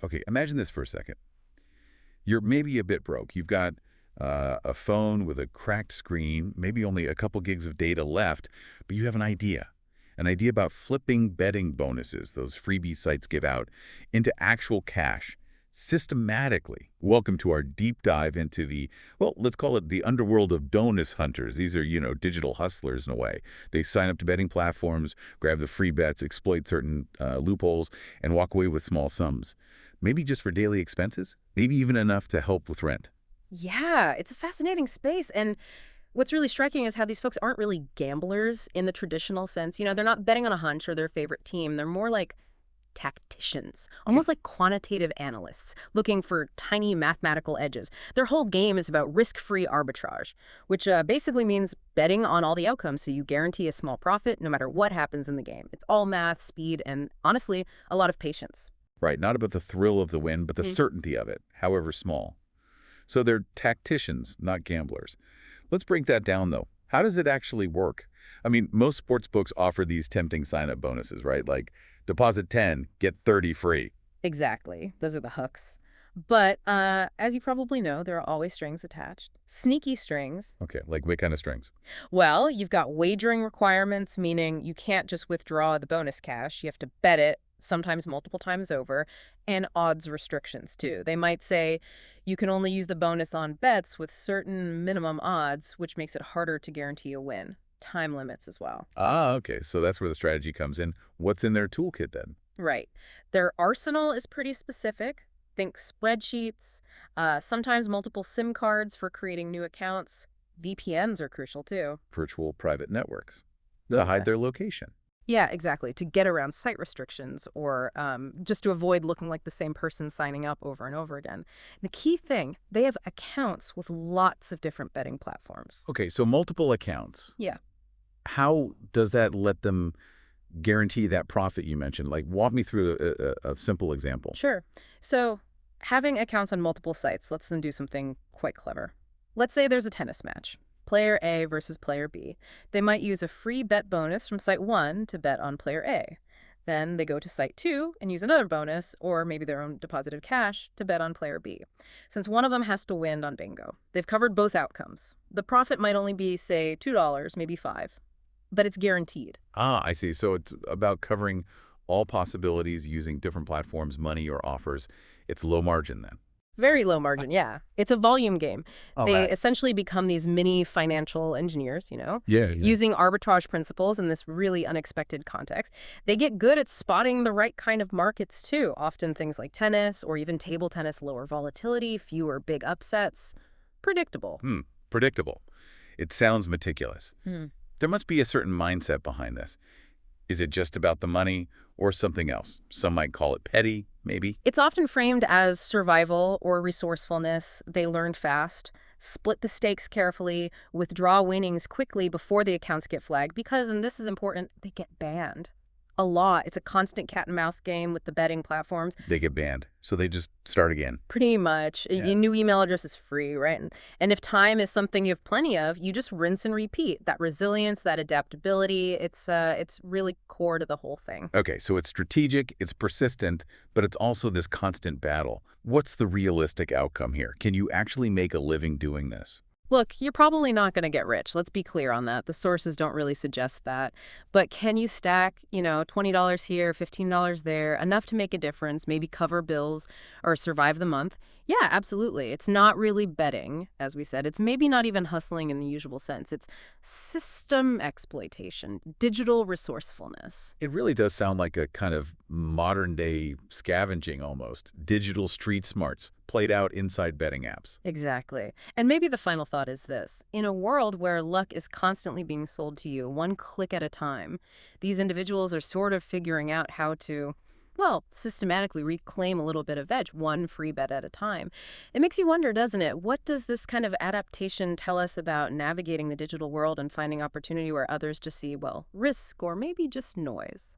Okay, imagine this for a second. You're maybe a bit broke. You've got a phone with a cracked screen, maybe only a couple gigs of data left, but you have an idea about flipping betting bonuses those freebie sites give out into actual cash systematically. Welcome to our deep dive into the, well, let's call it the underworld of bonus hunters. These are, digital hustlers in a way. They sign up to betting platforms, grab the free bets, exploit certain loopholes, and walk away with small sums. Maybe just for daily expenses, maybe even enough to help with rent. Yeah, it's a fascinating space. And what's really striking is how these folks aren't really gamblers in the traditional sense. They're not betting on a hunch or their favorite team. They're more like tacticians, almost like quantitative analysts looking for tiny mathematical edges. Their whole game is about risk-free arbitrage, which basically means betting on all the outcomes so you guarantee a small profit no matter what happens in the game. It's all math, speed, and honestly, a lot of patience. Right, not about the thrill of the win, but the Mhm. certainty of it, however small. So they're tacticians, not gamblers. Let's break that down, though. How does it actually work? I mean, most sports books offer these tempting sign-up bonuses, right? Like, deposit 10, get 30 free. Exactly. Those are the hooks. But as you probably know, there are always strings attached. Sneaky strings. Okay, like what kind of strings? Well, you've got wagering requirements, meaning you can't just withdraw the bonus cash. You have to bet it, sometimes multiple times over, and odds restrictions, too. They might say you can only use the bonus on bets with certain minimum odds, which makes it harder to guarantee a win. Time limits as well. Ah, okay, so that's where the strategy comes in. What's in their toolkit then? Right. Their arsenal is pretty specific. Think spreadsheets, sometimes multiple SIM cards for creating new accounts. VPNs are crucial too. Virtual private networks to hide their location. Yeah, exactly. To get around site restrictions or just to avoid looking like the same person signing up over and over again. The key thing, they have accounts with lots of different betting platforms. Okay, so multiple accounts. Yeah. How does that let them guarantee that profit you mentioned? Like, walk me through a simple example. Sure. So having accounts on multiple sites lets them do something quite clever. Let's say there's a tennis match. Player A versus player B. They might use a free bet bonus from site 1 to bet on player A. Then they go to site 2 and use another bonus, or maybe their own deposited cash, to bet on player B. Since one of them has to win on bingo, they've covered both outcomes. The profit might only be, say, $2, maybe 5, but it's guaranteed. Ah, I see. So it's about covering all possibilities using different platforms, money, or offers. It's low margin then. Very low margin, yeah. It's a volume game. All They right. essentially become these mini financial engineers, Yeah. using arbitrage principles in this really unexpected context. They get good at spotting the right kind of markets too, often things like tennis or even table tennis, lower volatility, fewer big upsets. Predictable. Predictable. It sounds meticulous. Hmm. There must be a certain mindset behind this. Is it just about the money or something else? Some might call it petty, maybe. It's often framed as survival or resourcefulness. They learn fast, split the stakes carefully, withdraw winnings quickly before the accounts get flagged because, and this is important, they get banned. A lot. It's a constant cat and mouse game with the betting platforms. They get banned, so they just start again. Pretty much. Yeah. A new email address is free, right? And if time is something you have plenty of, you just rinse and repeat. That resilience, that adaptability, it's really core to the whole thing. Okay, so it's strategic, it's persistent, but it's also this constant battle. What's the realistic outcome here? Can you actually make a living doing this? Look, you're probably not going to get rich. Let's be clear on that. The sources don't really suggest that. But can you stack, $20 here, $15 there, enough to make a difference, maybe cover bills or survive the month? Yeah, absolutely. It's not really betting, as we said. It's maybe not even hustling in the usual sense. It's system exploitation, digital resourcefulness. It really does sound like a kind of modern-day scavenging almost. Digital street smarts played out inside betting apps. Exactly. And maybe the final thought is this. In a world where luck is constantly being sold to you, one click at a time, these individuals are sort of figuring out how to, well, systematically reclaim a little bit of edge, one free bet at a time. It makes you wonder, doesn't it? What does this kind of adaptation tell us about navigating the digital world and finding opportunity where others just see, well, risk or maybe just noise?